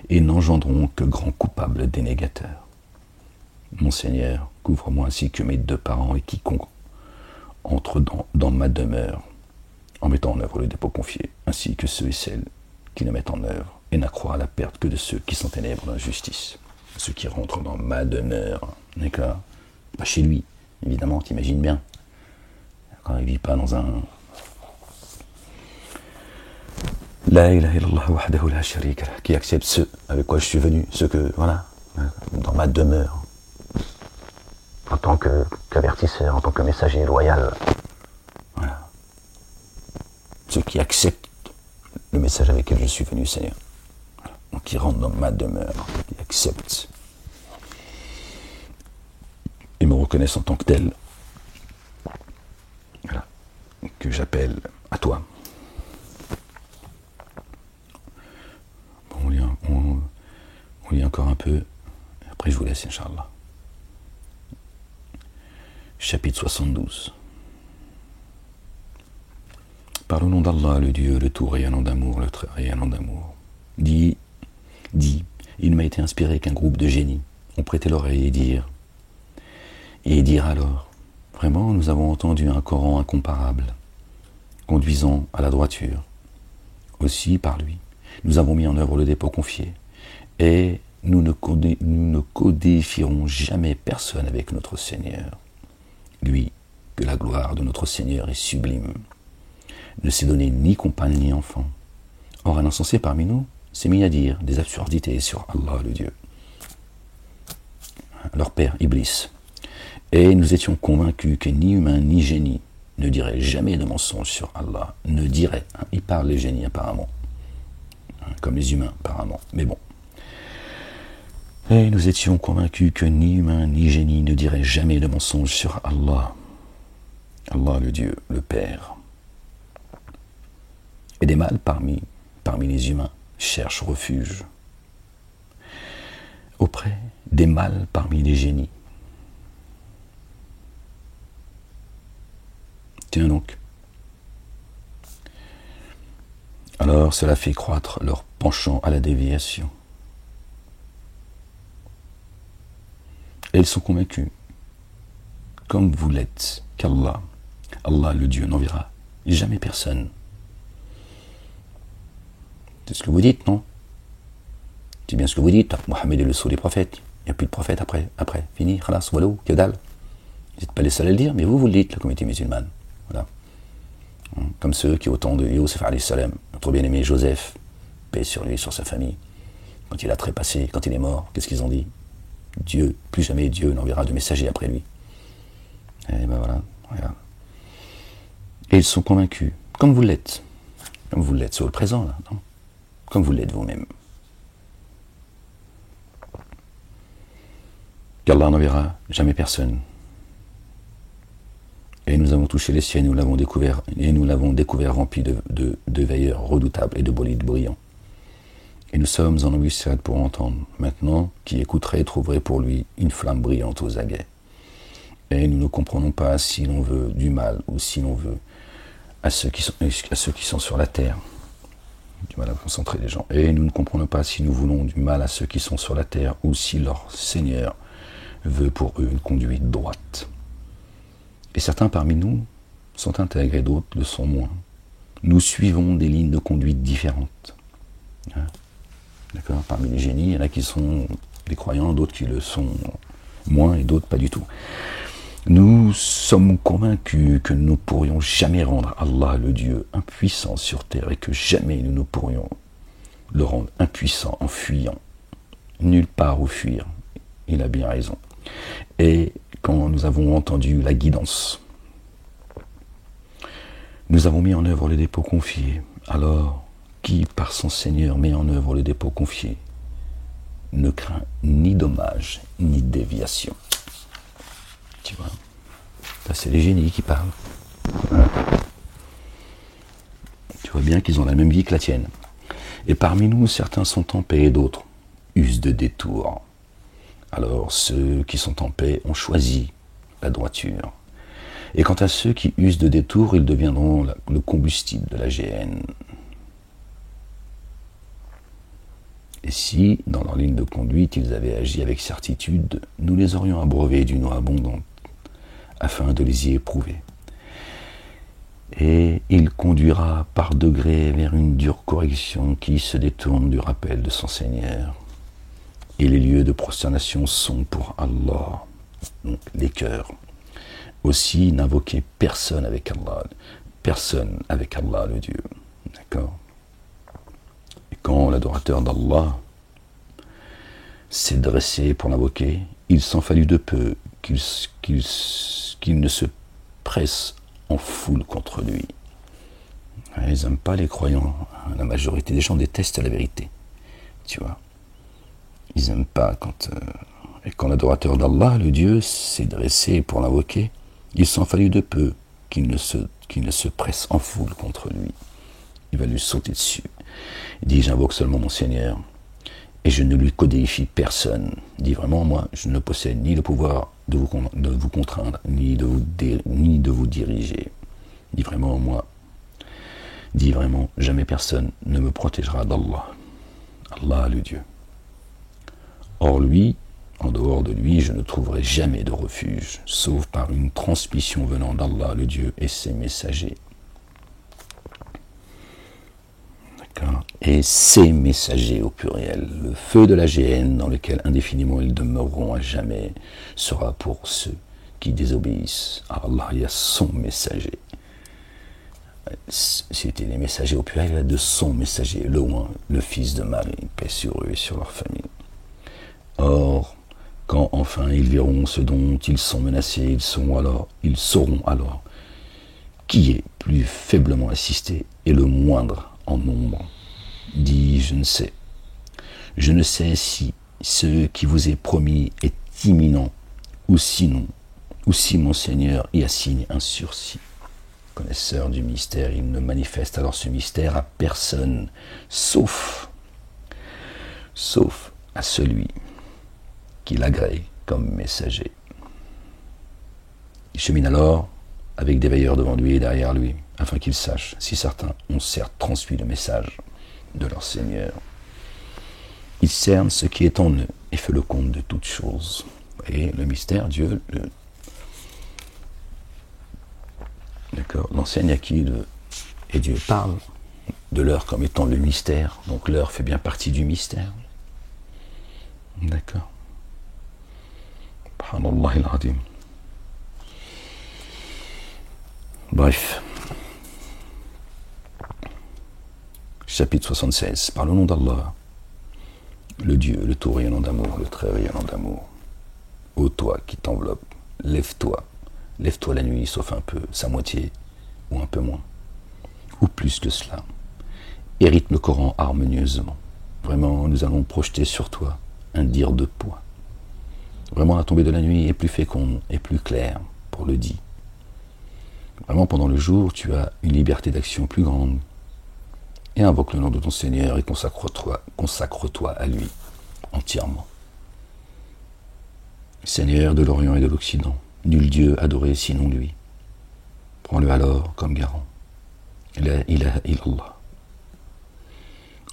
et n'engendreront que grands coupables des négateurs. Mon Seigneur, couvre-moi ainsi que mes 2 parents et quiconque entre dans ma demeure, en mettant en œuvre le dépôt confié, ainsi que ceux et celles qui le mettent en œuvre, et n'accroît à la perte que de ceux qui s'enténèbrent d'injustice, ceux qui rentrent dans ma demeure, d'accord? Pas chez lui, évidemment, t'imagines bien. Quand il ne vit pas dans un... La ilaha illallah wahdahu la sharika lah, qui accepte ceux avec quoi je suis venu, ceux que, voilà, dans ma demeure, en tant qu'avertisseur, en tant que messager loyal. Voilà. Ceux qui acceptent le message avec lequel je suis venu, Seigneur. Voilà. Donc qui rentrent dans ma demeure, qui acceptent et me reconnaissent en tant que tel. Voilà. Que j'appelle à toi. On lit encore un peu, après je vous laisse, Inch'Allah. Chapitre 72. Par le nom d'Allah, le Dieu, le tout rayonnant d'amour, le très rayonnant d'amour. Dit, il m'a été inspiré qu'un groupe de génies ont prêté l'oreille et dire alors, vraiment, nous avons entendu un Coran incomparable, conduisant à la droiture. Aussi, par lui, nous avons mis en œuvre le dépôt confié, et nous ne codifierons jamais personne avec notre Seigneur. Lui, que la gloire de notre Seigneur est sublime, ne s'est donné ni compagne ni enfant. Or, un insensé parmi nous s'est mis à dire des absurdités sur Allah le Dieu, leur père Iblis. Et nous étions convaincus que ni humain ni génie ne dirait jamais de mensonge sur Allah. Ne dirait, il parle les génies apparemment, comme les humains apparemment, mais bon. Et nous étions convaincus que ni humain ni génie ne dirait jamais de mensonge sur Allah. Allah le Dieu, le Père. Et des mâles parmi les humains cherchent refuge auprès des mâles parmi les génies. Tiens donc. Alors cela fait croître leur penchant à la déviation. Et ils sont convaincus, comme vous l'êtes, qu'Allah, Allah le Dieu, n'enverra jamais personne. C'est ce que vous dites, non? C'est bien ce que vous dites. Mohammed est le sceau des prophètes. Il n'y a plus de prophètes après. Fini, khalas, walou, que dalle. Vous n'êtes pas les seuls à le dire, mais vous le dites, la communauté musulmane. Voilà. Comme ceux qui, au temps de Yusuf alayhi salam, notre bien-aimé Joseph, paix sur lui, sur sa famille, quand il a trépassé, quand il est mort, qu'est-ce qu'ils ont dit? Dieu, plus jamais Dieu n'enverra de messager après lui. Et ben voilà. Et ils sont convaincus, comme vous l'êtes sur le présent, là, non? Comme vous l'êtes vous-même. Qu'Allah n'enverra jamais personne. Et nous avons touché les cieux, nous l'avons découvert rempli de veilleurs redoutables et de bolides brillants. Et nous sommes en embuscade pour entendre. Maintenant, qui écouterait trouverait pour lui une flamme brillante aux aguets. Et nous ne comprenons pas si l'on veut du mal ou si l'on veut à ceux qui sont sur la terre. Du mal à concentrer les gens. Et nous ne comprenons pas si nous voulons du mal à ceux qui sont sur la terre ou si leur Seigneur veut pour eux une conduite droite. Et certains parmi nous sont intègres et d'autres le sont moins. Nous suivons des lignes de conduite différentes. D'accord ? Parmi les génies, il y en a qui sont des croyants, d'autres qui le sont moins et d'autres pas du tout. Nous sommes convaincus que nous ne pourrions jamais rendre Allah le Dieu impuissant sur terre et que jamais nous ne pourrions le rendre impuissant en fuyant. Nulle part où fuir. Il a bien raison. Et quand nous avons entendu la guidance, nous avons mis en œuvre le dépôt confié. Alors, qui par son Seigneur met en œuvre le dépôt confié ne craint ni dommage ni déviation. Tu vois, ça c'est les génies qui parlent. Tu vois bien qu'ils ont la même vie que la tienne. Et parmi nous, certains sont en paix et d'autres usent de détours. Alors ceux qui sont en paix ont choisi la droiture. Et quant à ceux qui usent de détours, ils deviendront le combustible de la géhenne. Et si, dans leur ligne de conduite, ils avaient agi avec certitude, nous les aurions abreuvés d'une eau abondante, afin de les y éprouver. Et il conduira par degrés vers une dure correction qui se détourne du rappel de son Seigneur. Et les lieux de prosternation sont pour Allah, donc les cœurs. Aussi, n'invoquez personne avec Allah le Dieu. D'accord ? Et quand l'adorateur d'Allah s'est dressé pour l'invoquer, il s'en fallut de peu qu'il ne se presse en foule contre lui. Ils n'aiment pas les croyants. La majorité des gens détestent la vérité. Tu vois ? Ils n'aiment pas quand l'adorateur d'Allah, le Dieu, s'est dressé pour l'invoquer, il s'en fallut de peu qu'il ne se presse en foule contre lui. Il va lui sauter dessus. Il dit, j'invoque seulement mon Seigneur. et je ne lui codifie personne. Dis vraiment, moi, je ne possède ni le pouvoir de vous contraindre, ni de vous diriger. Dis vraiment, moi, dis vraiment, jamais personne ne me protégera d'Allah. Allah, le Dieu. Or lui, en dehors de lui, je ne trouverai jamais de refuge, sauf par une transmission venant d'Allah, le Dieu, et ses messagers. D'accord. Et ces messagers au pluriel, le feu de la géhenne dans lequel indéfiniment ils demeureront à jamais, sera pour ceux qui désobéissent à Allah et à son messager. C'était les messagers au pluriel de son messager, le fils de Marie, paix sur eux et sur leur famille. Or, quand enfin ils verront ce dont ils sont menacés, ils sauront alors qui est plus faiblement assisté et le moindre en nombre. Dis, je ne sais. Je ne sais si ce qui vous est promis est imminent, ou sinon, ou si mon Seigneur y assigne un sursis. Connaisseur du mystère, il ne manifeste alors ce mystère à personne, sauf à celui qui l'agrée comme messager. Il chemine alors avec des veilleurs devant lui et derrière lui, afin qu'il sache si certains ont certes transmis le message de leur Seigneur. Il cerne ce qui est en eux et fait le compte de toutes choses. Et le mystère, Dieu, d'accord, l'enseigne à qui et Dieu parle de l'heure comme étant le mystère, donc l'heure fait bien partie du mystère. D'accord. Subhanallah al-Azim. Bref. Chapitre 76. Par le nom d'Allah, le Dieu, le tout rayonnant d'amour, le très rayonnant d'amour. Ô toi qui t'enveloppe, lève-toi la nuit, sauf un peu, sa moitié, ou un peu moins, ou plus que cela, et rythme le Coran harmonieusement. Vraiment, nous allons projeter sur toi un dire de poids. Vraiment, la tombée de la nuit est plus féconde et plus claire pour le dit. Vraiment, pendant le jour, tu as une liberté d'action plus grande. Et invoque le nom de ton Seigneur et consacre-toi à lui entièrement. Seigneur de l'Orient et de l'Occident, nul Dieu adoré sinon lui. Prends-le alors comme garant. La ilaha illallah.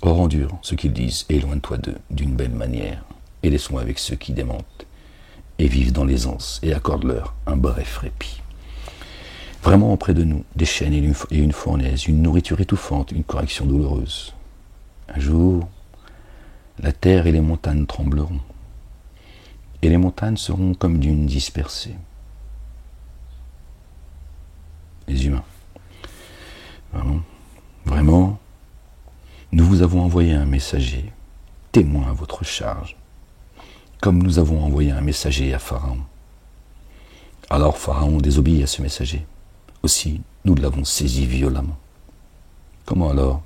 Or endure ce qu'ils disent et éloigne-toi d'eux d'une belle manière et laisse-moi avec ceux qui démentent et vivent dans l'aisance et accorde-leur un bref répit. Vraiment auprès de nous, des chaînes et une fournaise, une nourriture étouffante, une correction douloureuse. Un jour, la terre et les montagnes trembleront, et les montagnes seront comme dunes dispersées. Les humains. Vraiment, nous vous avons envoyé un messager, témoin à votre charge, comme nous avons envoyé un messager à Pharaon. Alors Pharaon désobéit à ce messager. Aussi, nous l'avons saisi violemment. Comment alors,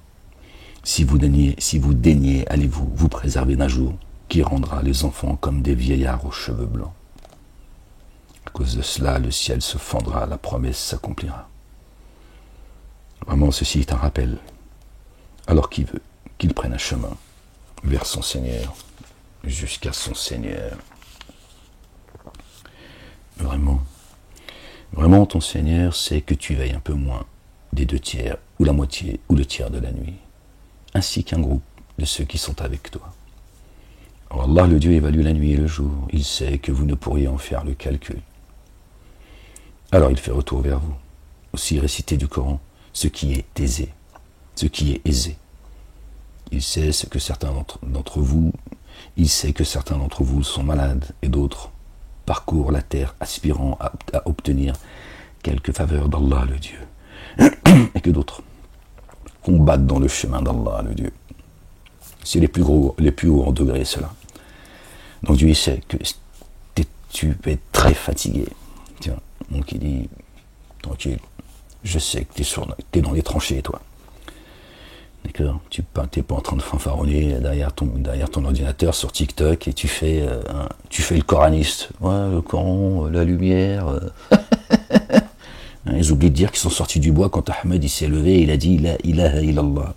si vous daignez, allez-vous vous préserver d'un jour qui rendra les enfants comme des vieillards aux cheveux blancs? À cause de cela, le ciel se fendra, la promesse s'accomplira. Vraiment, ceci est un rappel. Alors qui veut qu'il prenne un chemin vers son Seigneur, jusqu'à son Seigneur. Vraiment, ton Seigneur sait que tu veilles un peu moins des 2/3, ou la moitié, ou le tiers de la nuit, ainsi qu'un groupe de ceux qui sont avec toi. Alors Allah, le Dieu, évalue la nuit et le jour. Il sait que vous ne pourriez en faire le calcul. Alors il fait retour vers vous. Aussi récitez du Coran ce qui est aisé. Il sait que certains d'entre vous sont malades et d'autres parcourent la terre aspirant à obtenir quelque faveur d'Allah le Dieu, et que d'autres combattent dans le chemin d'Allah le Dieu. C'est les plus hauts en degré, cela. Donc Dieu sait que tu es très fatigué. Tiens, donc il dit, tranquille, je sais que tu es dans les tranchées, toi. D'accord, tu n'es pas en train de fanfaronner derrière ton ordinateur sur TikTok et tu fais le coraniste. Ouais, le Coran, la lumière. Ils oublient de dire qu'ils sont sortis du bois quand Ahmed il s'est levé et il a dit La ilaha illallah.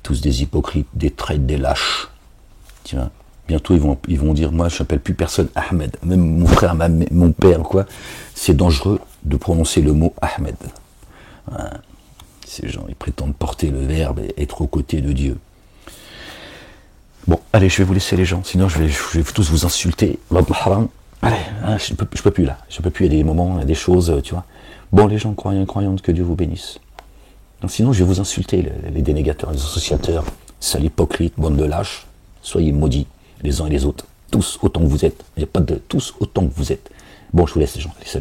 Tous des hypocrites, des traîtres, des lâches. Tiens, bientôt ils vont dire, moi je n'appelle plus personne Ahmed, même mon frère, mon père, quoi. C'est dangereux de prononcer le mot Ahmed. Voilà. Ces gens, ils prétendent porter le verbe et être aux côtés de Dieu. Bon, allez, je vais vous laisser les gens, sinon je vais tous vous insulter. Allez, hein, je peux plus là, je peux plus, il y a des moments, il y a des choses, tu vois. Bon, les gens croyants et croyantes, que Dieu vous bénisse. Donc, sinon, je vais vous insulter, les dénégateurs, les associateurs, sales hypocrites, bande de lâches, soyez maudits, les uns et les autres, tous autant que vous êtes, il n'y a pas de tous autant que vous êtes. Bon, je vous laisse les gens, allez, salut.